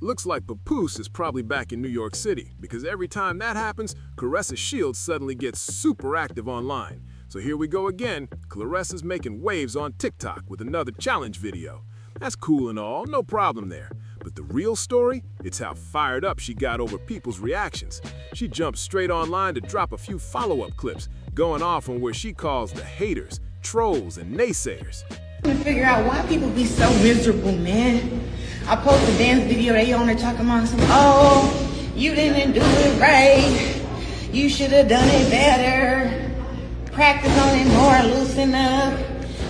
Looks like Papoose is probably back in New York City, because every time that happens, Claressa Shields suddenly gets super active online. So here we go again. Claressa's making waves on TikTok with another challenge video. That's cool and all, no problem there. But the real story? It's how fired up she got over people's reactions. She jumped straight online to drop a few follow-up clips, going off on where she calls the haters, trolls, and naysayers. I'm trying to figure out why people be so miserable, man. I post a dance video, they on there talking about some, oh, you didn't do it right. You should have done it better. Practice on it more, loosen up,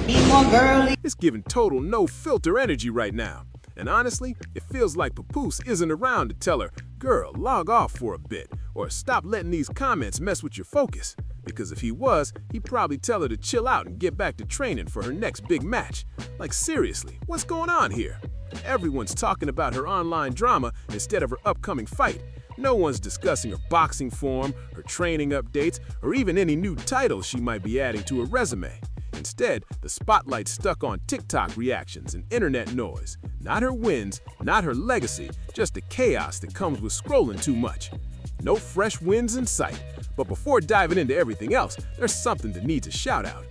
be more girly. It's giving total no-filter energy right now. And honestly, it feels like Papoose isn't around to tell her, girl, log off for a bit, or stop letting these comments mess with your focus. Because if he was, he'd probably tell her to chill out and get back to training for her next big match. Like seriously, what's going on here? Everyone's talking about her online drama instead of her upcoming fight. No one's discussing her boxing form, her training updates, or even any new titles she might be adding to her resume. Instead, the spotlight's stuck on TikTok reactions and internet noise. Not her wins, not her legacy, just the chaos that comes with scrolling too much. No fresh wins in sight. But before diving into everything else, there's something that needs a shout out.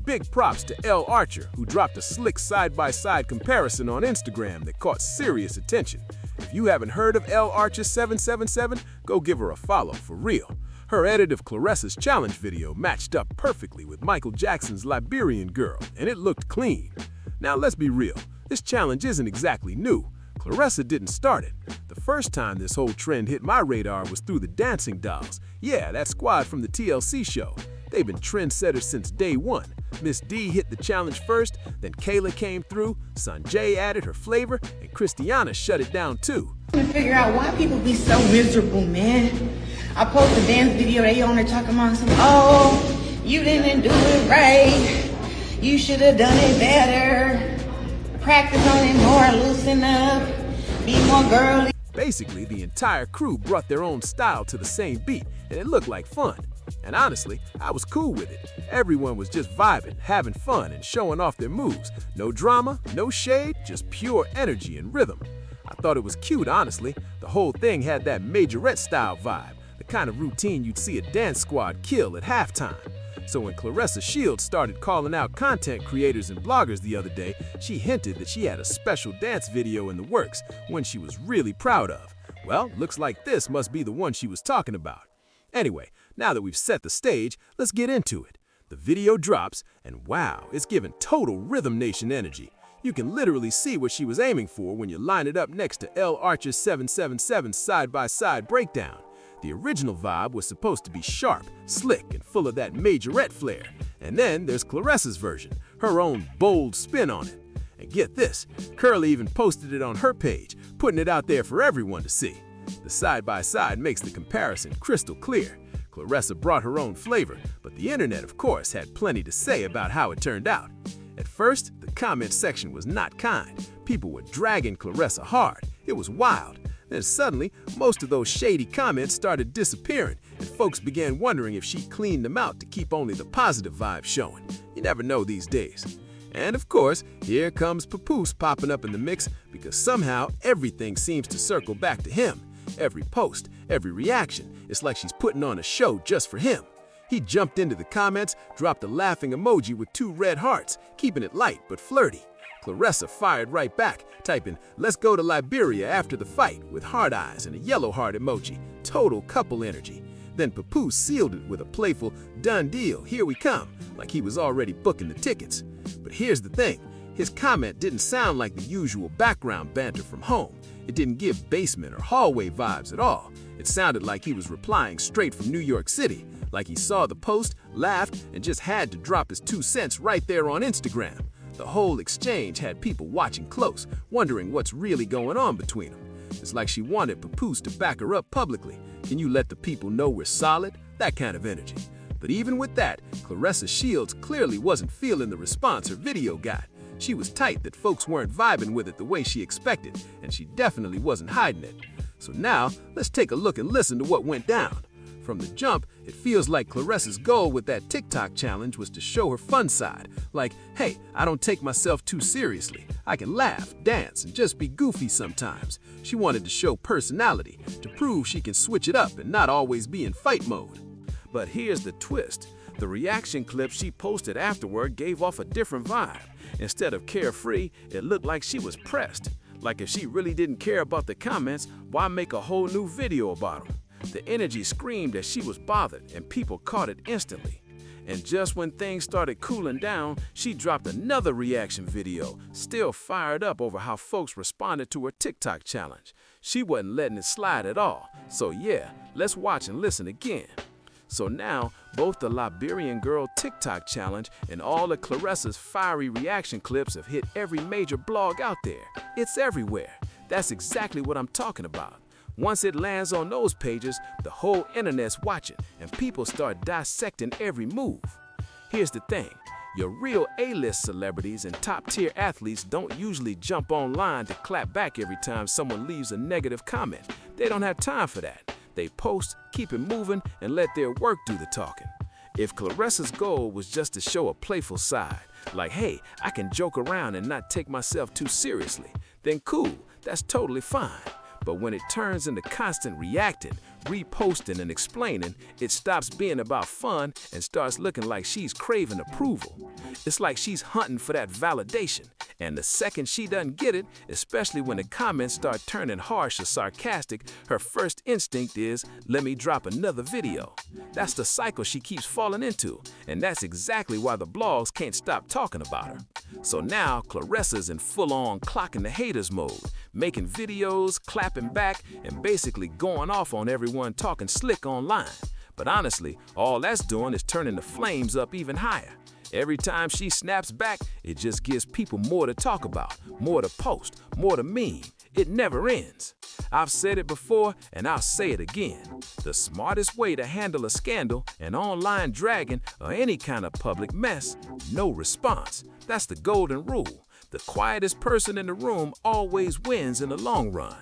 Big props to Elle Archer, who dropped a slick side-by-side comparison on Instagram that caught serious attention. If you haven't heard of Elle Archer 777, go give her a follow for real. Her edit of Claressa's challenge video matched up perfectly with Michael Jackson's Liberian Girl, and it looked clean. Now let's be real, this challenge isn't exactly new. Claressa didn't start it. The first time this whole trend hit my radar was through the Dancing Dolls. Yeah, that squad from the TLC show. They've been trendsetters since day one. Miss D hit the challenge first, then Kayla came through, Sanjay added her flavor, and Christiana shut it down too. I'm trying to figure out why people be so miserable, man. I post a dance video, they on there talking about some, oh, you didn't do it right. You should have done it better. Practice on it more, loosen up, be more girly. Basically, the entire crew brought their own style to the same beat, and it looked like fun. And honestly, I was cool with it. Everyone was just vibing, having fun, and showing off their moves. No drama, no shade, just pure energy and rhythm. I thought it was cute, honestly. The whole thing had that majorette-style vibe, the kind of routine you'd see a dance squad kill at halftime. So when Claressa Shields started calling out content creators and bloggers the other day, she hinted that she had a special dance video in the works, one she was really proud of. Well, looks like this must be the one she was talking about. Anyway, now that we've set the stage, let's get into it. The video drops, and wow, it's giving total Rhythm Nation energy. You can literally see what she was aiming for when you line it up next to Elle Archer's 777 side-by-side breakdown. The original vibe was supposed to be sharp, slick, and full of that majorette flair. And then there's Claressa's version, her own bold spin on it. And get this, Curly even posted it on her page, putting it out there for everyone to see. The side-by-side makes the comparison crystal clear. Claressa brought her own flavor, but the internet, of course, had plenty to say about how it turned out. At first, the comment section was not kind. People were dragging Claressa hard. It was wild. Then suddenly, most of those shady comments started disappearing, and folks began wondering if she cleaned them out to keep only the positive vibes showing. You never know these days. And of course, here comes Papoose popping up in the mix because somehow everything seems to circle back to him. Every post, every reaction, it's like she's putting on a show just for him. He jumped into the comments, dropped a laughing emoji with 2 red hearts, keeping it light but flirty. Claressa fired right back, typing, "Let's go to Liberia after the fight," with heart eyes and a yellow heart emoji. Total couple energy. Then Papoose sealed it with a playful, "Done deal, here we come," like he was already booking the tickets. But here's the thing, his comment didn't sound like the usual background banter from home. It didn't give basement or hallway vibes at all. It sounded like he was replying straight from New York City, like he saw the post, laughed, and just had to drop his 2 cents right there on Instagram. The whole exchange had people watching close, wondering what's really going on between them. It's like she wanted Papoose to back her up publicly. Can you let the people know we're solid? That kind of energy. But even with that, Claressa Shields clearly wasn't feeling the response her video got. She was tight that folks weren't vibing with it the way she expected, and she definitely wasn't hiding it. So now, let's take a look and listen to what went down. From the jump, It feels like Claressa's goal with that TikTok challenge was to show her fun side. Like, hey, I don't take myself too seriously. I can laugh, dance, and just be goofy sometimes. She wanted to show personality, to prove she can switch it up and not always be in fight mode. But here's the twist. The reaction clip she posted afterward gave off a different vibe. Instead of carefree, it looked like she was pressed. Like if she really didn't care about the comments, why make a whole new video about them? The energy screamed that she was bothered, and people caught it instantly. And just when things started cooling down, she dropped another reaction video, still fired up over how folks responded to her TikTok challenge. She wasn't letting it slide at all. So yeah, let's watch and listen again. So now, both the Liberian Girl TikTok challenge and all of Claressa's fiery reaction clips have hit every major blog out there. It's everywhere. That's exactly what I'm talking about. Once it lands on those pages, the whole internet's watching, and people start dissecting every move. Here's the thing. Your real A-list celebrities and top-tier athletes don't usually jump online to clap back every time someone leaves a negative comment. They don't have time for that. They post, keep it moving, and let their work do the talking. If Claressa's goal was just to show a playful side, like, hey, I can joke around and not take myself too seriously, then cool, that's totally fine. But when it turns into constant reacting, reposting, and explaining, it stops being about fun and starts looking like she's craving approval. It's like she's hunting for that validation. And the second she doesn't get it, especially when the comments start turning harsh or sarcastic, her first instinct is, let me drop another video. That's the cycle she keeps falling into, and that's exactly why the blogs can't stop talking about her. So now Claressa's in full-on clocking the haters mode, making videos, clapping back, and basically going off on everyone talking slick online. But honestly, all that's doing is turning the flames up even higher. Every time she snaps back, it just gives people more to talk about, more to post, more to meme. It never ends. I've said it before, and I'll say it again. The smartest way to handle a scandal, an online dragon, or any kind of public mess, no response. That's the golden rule. The quietest person in the room always wins in the long run.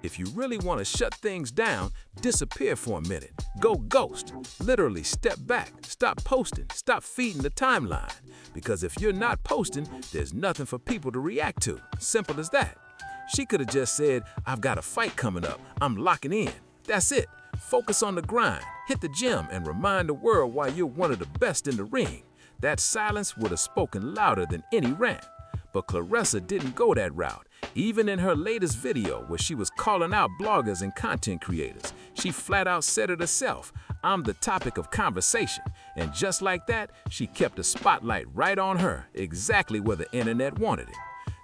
If you really want to shut things down, disappear for a minute. Go ghost. Literally step back. Stop posting. Stop feeding the timeline. Because if you're not posting, there's nothing for people to react to. Simple as that. She could have just said, I've got a fight coming up. I'm locking in. That's it. Focus on the grind. Hit the gym and remind the world why you're one of the best in the ring. That silence would have spoken louder than any rant. But Claressa didn't go that route. Even in her latest video, where she was calling out bloggers and content creators, she flat out said it herself, I'm the topic of conversation. And just like that, she kept the spotlight right on her, exactly where the internet wanted it.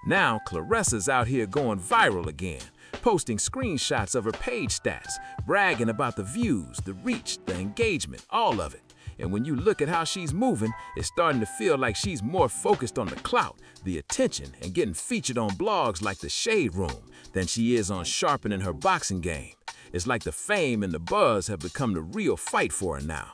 Now, Claressa's out here going viral again, posting screenshots of her page stats, bragging about the views, the reach, the engagement, all of it. And when you look at how she's moving, it's starting to feel like she's more focused on the clout, the attention, and getting featured on blogs like The Shade Room than she is on sharpening her boxing game. It's like the fame and the buzz have become the real fight for her now.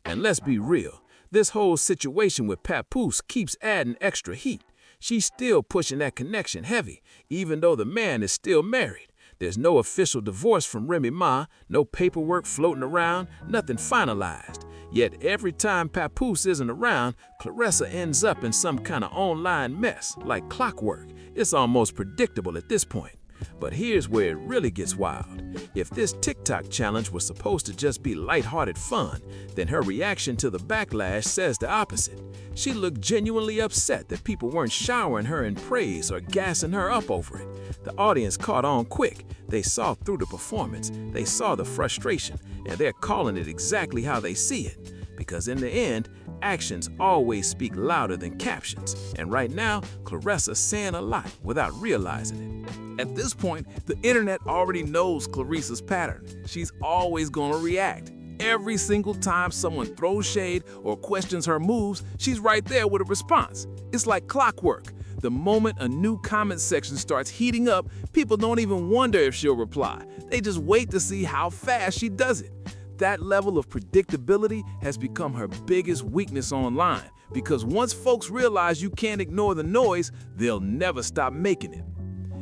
And let's be real, this whole situation with Papoose keeps adding extra heat. She's still pushing that connection heavy, even though the man is still married. There's no official divorce from Remy Ma, no paperwork floating around, nothing finalized. Yet every time Papoose isn't around, Claressa ends up in some kind of online mess, like clockwork. It's almost predictable at this point. But here's where it really gets wild. If this TikTok challenge was supposed to just be lighthearted fun, then her reaction to the backlash says the opposite. She looked genuinely upset that people weren't showering her in praise or gassing her up over it. The audience caught on quick. They saw through the performance, they saw the frustration, and they're calling it exactly how they see it. Because in the end, actions always speak louder than captions. And right now, Claressa's saying a lot without realizing it. At this point, the internet already knows Claressa's pattern. She's always gonna react. Every single time someone throws shade or questions her moves, she's right there with a response. It's like clockwork. The moment a new comment section starts heating up, people don't even wonder if she'll reply. They just wait to see how fast she does it. That level of predictability has become her biggest weakness online, because once folks realize you can't ignore the noise, they'll never stop making it.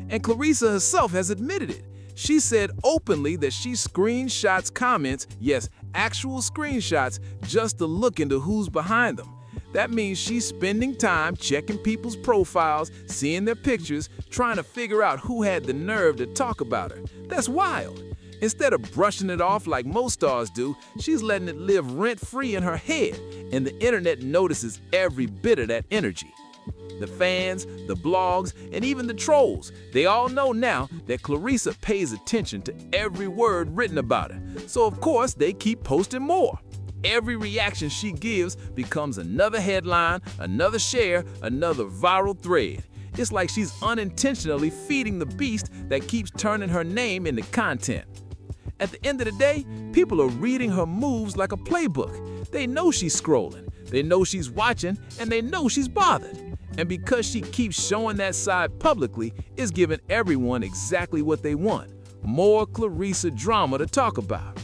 And Claressa herself has admitted it. She said openly that she screenshots comments, yes, actual screenshots, just to look into who's behind them. That means she's spending time checking people's profiles, seeing their pictures, trying to figure out who had the nerve to talk about her. That's wild. Instead of brushing it off like most stars do, she's letting it live rent-free in her head, and the internet notices every bit of that energy. The fans, the blogs, and even the trolls, they all know now that Claressa pays attention to every word written about her. So of course, they keep posting more. Every reaction she gives becomes another headline, another share, another viral thread. It's like she's unintentionally feeding the beast that keeps turning her name into content. At the end of the day, people are reading her moves like a playbook. They know she's scrolling, they know she's watching, and they know she's bothered. And because she keeps showing that side publicly, it's giving everyone exactly what they want: more Claressa drama to talk about.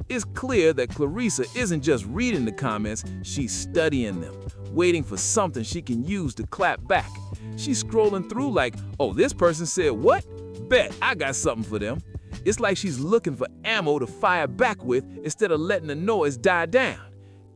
It's clear that Claressa isn't just reading the comments, she's studying them, waiting for something she can use to clap back. She's scrolling through like, oh, this person said what? Bet, I got something for them. It's like she's looking for ammo to fire back with instead of letting the noise die down.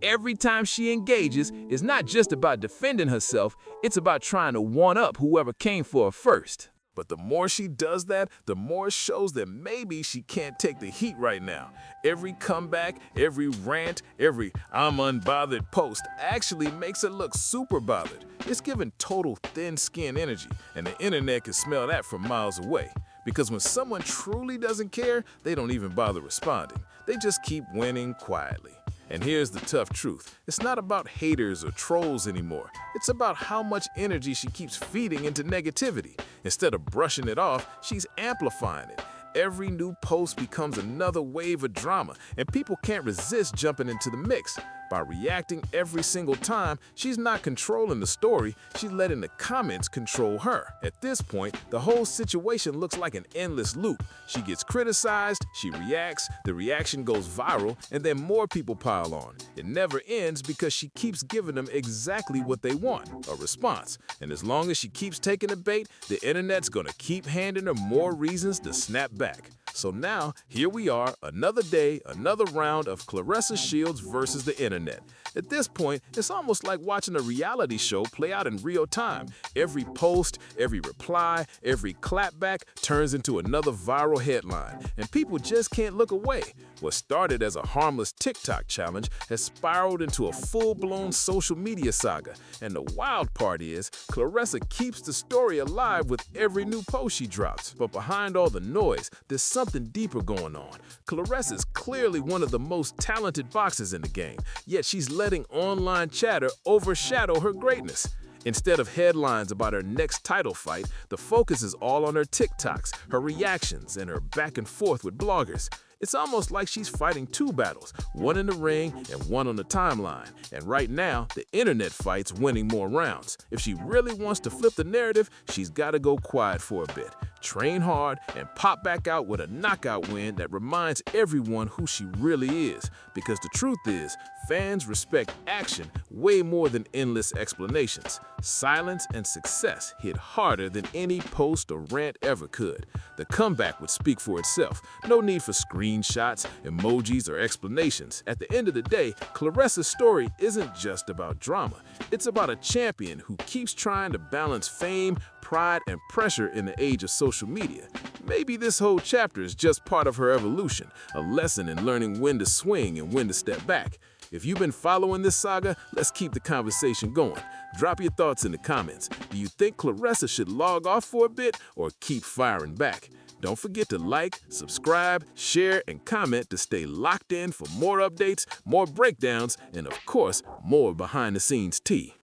Every time she engages, it's not just about defending herself, it's about trying to one-up whoever came for her first. But the more she does that, the more it shows that maybe she can't take the heat right now. Every comeback, every rant, every I'm unbothered post actually makes her look super bothered. It's giving total thin-skin energy, and the internet can smell that from miles away. Because when someone truly doesn't care, they don't even bother responding. They just keep winning quietly. And here's the tough truth. It's not about haters or trolls anymore. It's about how much energy she keeps feeding into negativity. Instead of brushing it off, she's amplifying it. Every new post becomes another wave of drama, and people can't resist jumping into the mix. By reacting every single time, she's not controlling the story, she's letting the comments control her. At this point, the whole situation looks like an endless loop. She gets criticized, she reacts, the reaction goes viral, and then more people pile on. It never ends because she keeps giving them exactly what they want, a response. And as long as she keeps taking the bait, the internet's gonna keep handing her more reasons to snap back. So now, here we are, another day, another round of Claressa Shields versus the internet. At this point, it's almost like watching a reality show play out in real time. Every post, every reply, every clapback turns into another viral headline, and people just can't look away. What started as a harmless TikTok challenge has spiraled into a full-blown social media saga. And the wild part is, Claressa keeps the story alive with every new post she drops. But behind all the noise, there's something deeper going on. Claressa is clearly one of the most talented boxers in the game, yet she's letting online chatter overshadow her greatness. Instead of headlines about her next title fight, the focus is all on her TikToks, her reactions, and her back and forth with bloggers. It's almost like she's fighting two battles, one in the ring and one on the timeline. And right now, the internet fight's winning more rounds. If she really wants to flip the narrative, she's got to go quiet for a bit, train hard, and pop back out with a knockout win that reminds everyone who she really is. Because the truth is, fans respect action way more than endless explanations. Silence and success hit harder than any post or rant ever could. The comeback would speak for itself. No need for screenshots, emojis, or explanations. At the end of the day, Claressa's story isn't just about drama. It's about a champion who keeps trying to balance fame, pride, and pressure in the age of social media. Maybe this whole chapter is just part of her evolution, a lesson in learning when to swing and when to step back. If you've been following this saga, let's keep the conversation going. Drop your thoughts in the comments. Do you think Claressa should log off for a bit or keep firing back? Don't forget to like, subscribe, share, and comment to stay locked in for more updates, more breakdowns, and of course, more behind-the-scenes tea.